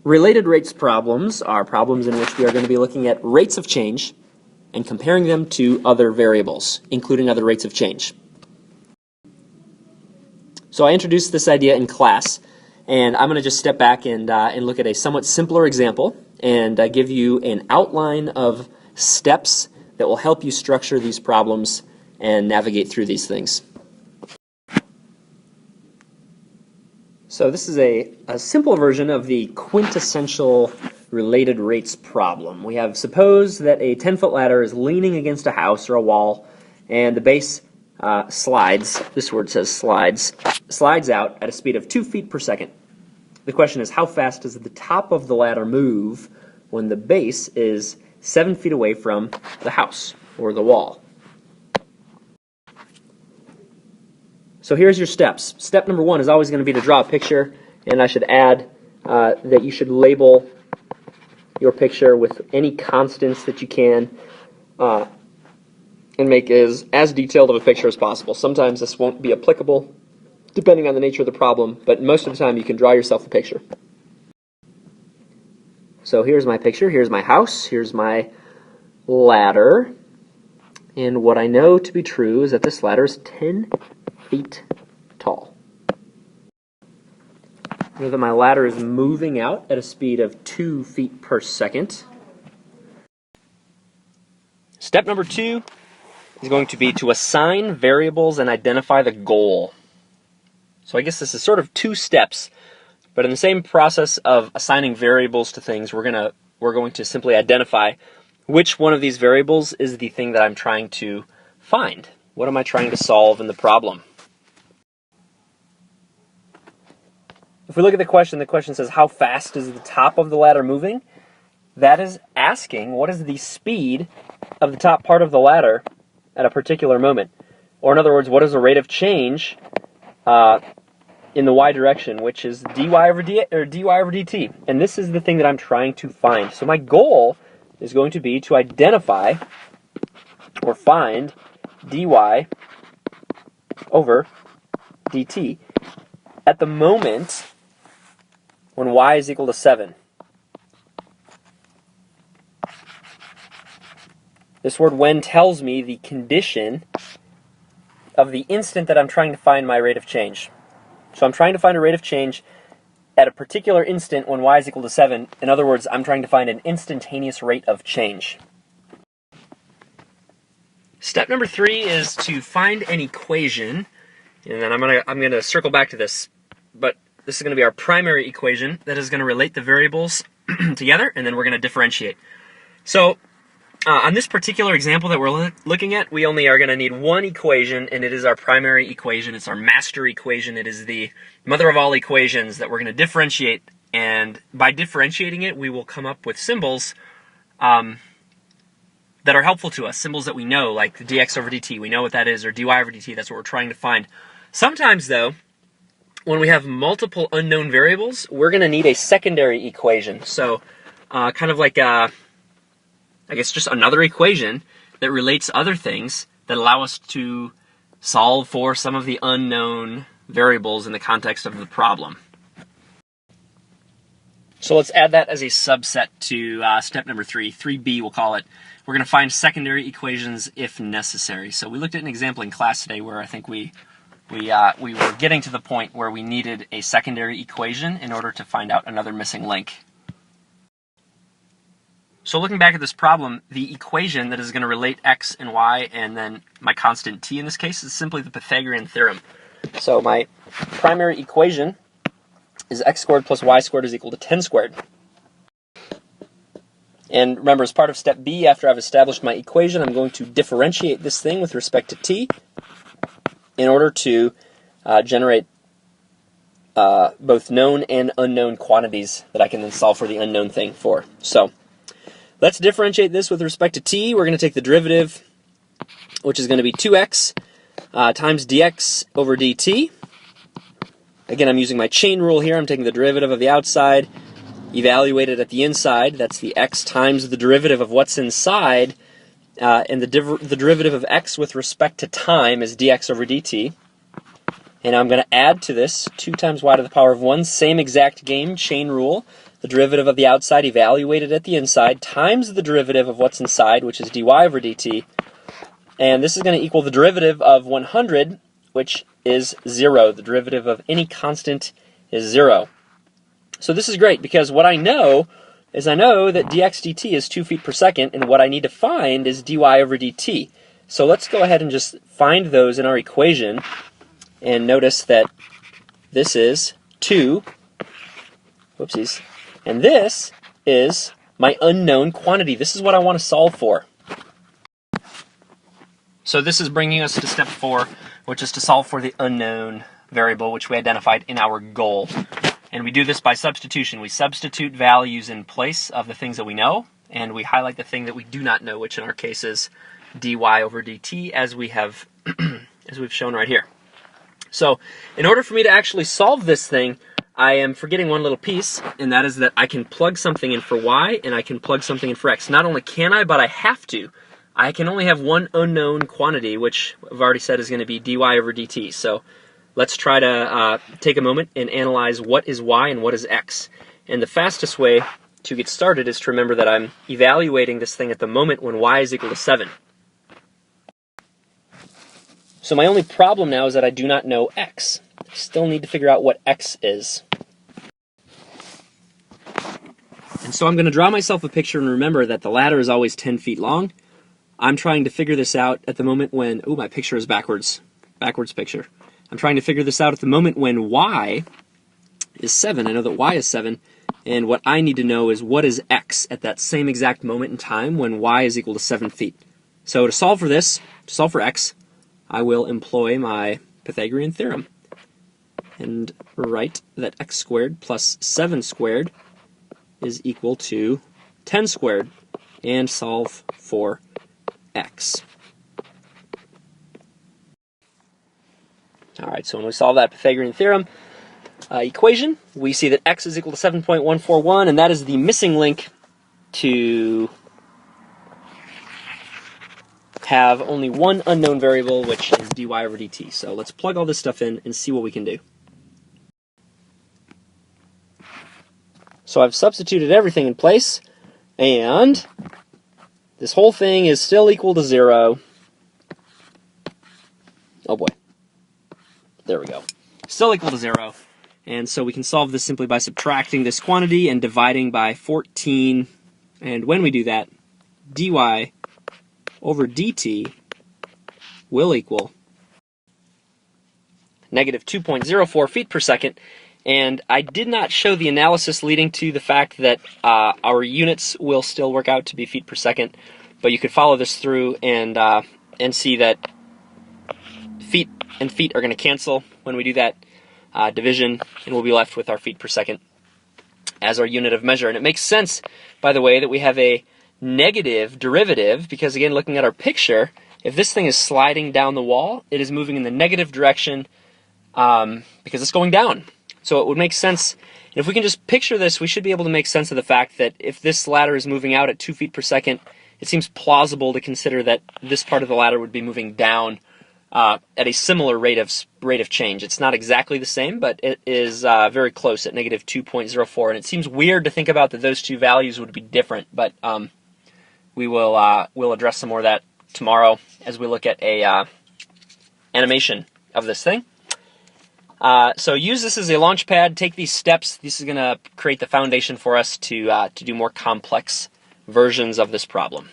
Related rates problems are problems in which we are going to be looking at rates of change and comparing them to other variables, including other rates of change. So I introduced this idea in class, and I'm going to just step back and look at a somewhat simpler example and give you an outline of steps that will help you structure these problems and navigate through these things. So this is a simple version of the quintessential related rates problem. We have, suppose that a 10-foot ladder is leaning against a house or a wall, and the base slides, this word says slides out at a speed of 2 feet per second. The question is, how fast does the top of the ladder move when the base is 7 feet away from the house or the wall? So here's your steps. Step number one is always going to be to draw a picture, and I should add that you should label your picture with any constants that you can and make as detailed of a picture as possible. Sometimes this won't be applicable depending on the nature of the problem, but most of the time you can draw yourself the picture. So here's my picture, here's my house, here's my ladder, and what I know to be true is that this ladder is 10 feet tall. I know that my ladder is moving out at a speed of 2 feet per second. Step number two is going to be to assign variables and identify the goal. So I guess this is sort of two steps, but in the same process of assigning variables to things, we're going to simply identify which one of these variables is the thing that I'm trying to find. What am I trying to solve in the problem? If we look at the question says, how fast is the top of the ladder moving? That is asking, what is the speed of the top part of the ladder at a particular moment? Or in other words, what is the rate of change in the y direction, which is dy over dt. And this is the thing that I'm trying to find. So my goal is going to be to identify or find dy over dt at the moment when y is equal to 7. This word when tells me the condition of the instant that I'm trying to find my rate of change. So I'm trying to find a rate of change at a particular instant when y is equal to 7. In other words, I'm trying to find an instantaneous rate of change. Step number 3 is to find an equation, and then I'm gonna circle back to this, but this is going to be our primary equation that is going to relate the variables together, and then we're going to differentiate. So on this particular example that we're looking at, we only are going to need one equation, and it is our primary equation. It's our master equation. It is the mother of all equations that we're going to differentiate, and by differentiating it, we will come up with symbols that are helpful to us, symbols that we know, like the dx over dt. We know what that is, or dy over dt. That's what we're trying to find. Sometimes, though, when we have multiple unknown variables, we're going to need a secondary equation. So kind of like, I guess, just another equation that relates other things that allow us to solve for some of the unknown variables in the context of the problem. So let's add that as a subset to step number 3, 3b we'll call it. We're going to find secondary equations if necessary. So we looked at an example in class today where I think we were getting to the point where we needed a secondary equation in order to find out another missing link. So looking back at this problem, the equation that is going to relate x and y and then my constant t in this case is simply the Pythagorean theorem. So my primary equation is x squared plus y squared is equal to 10 squared. And remember, as part of step B, after I've established my equation, I'm going to differentiate this thing with respect to t in order to generate both known and unknown quantities that I can then solve for the unknown thing for. So let's differentiate this with respect to t. We're going to take the derivative, which is going to be 2x times dx over dt. Again, I'm using my chain rule here. I'm taking the derivative of the outside, evaluate it at the inside. That's the x times the derivative of what's inside and the derivative of x with respect to time is dx over dt. And I'm going to add to this 2 times y to the power of 1, same exact game, chain rule. The derivative of the outside evaluated at the inside times the derivative of what's inside, which is dy over dt. And this is going to equal the derivative of 100, which is 0. The derivative of any constant is 0. So this is great because what I know is I know that dx dt is 2 feet per second, and what I need to find is dy over dt. So let's go ahead and just find those in our equation. And notice that this is 2, whoopsies, and this is my unknown quantity. This is what I want to solve for. So this is bringing us to step 4, which is to solve for the unknown variable, which we identified in our goal. And we do this by substitution. We substitute values in place of the things that we know, and we highlight the thing that we do not know, which in our case is dy over dt, as we have as we've shown right here. So in order for me to actually solve this thing, I am forgetting one little piece, and that is that I can plug something in for y and I can plug something in for x. Not only can I, but I have to. I can only have one unknown quantity, which I've already said is going to be dy over dt. So let's try to take a moment and analyze what is y and what is x. And the fastest way to get started is to remember that I'm evaluating this thing at the moment when y is equal to 7. So my only problem now is that I do not know x. I still need to figure out what x is. And so I'm going to draw myself a picture and remember that the ladder is always 10 feet long. I'm trying to figure this out at the moment when, oh, my picture is backwards picture. I'm trying to figure this out at the moment when y is 7. I know that y is 7, and what I need to know is what is x at that same exact moment in time when y is equal to 7 feet. So to solve for this, to solve for x, I will employ my Pythagorean theorem and write that x squared plus 7 squared is equal to 10 squared, and solve for x. Alright, so when we solve that Pythagorean theorem equation, we see that x is equal to 7.141, and that is the missing link to have only one unknown variable, which is dy over dt. So let's plug all this stuff in and see what we can do. So I've substituted everything in place, and this whole thing is still equal to 0. Oh boy. There we go. Still equal to 0. And so we can solve this simply by subtracting this quantity and dividing by 14. And when we do that, dy over dt will equal negative 2.04 feet per second. And I did not show the analysis leading to the fact that our units will still work out to be feet per second, but you could follow this through and see that feet and feet are going to cancel when we do that division, and we'll be left with our feet per second as our unit of measure. And it makes sense, by the way, that we have a negative derivative, because again, looking at our picture, if this thing is sliding down the wall, it is moving in the negative direction because it's going down. So it would make sense, and if we can just picture this, we should be able to make sense of the fact that if this ladder is moving out at 2 feet per second, it seems plausible to consider that this part of the ladder would be moving down at a similar rate of change. It's not exactly the same, but it is very close at negative 2.04, and it seems weird to think about that those two values would be different, but we'll address some more of that tomorrow as we look at a animation of this thing. So use this as a launch pad, take these steps. This is going to create the foundation for us to do more complex versions of this problem.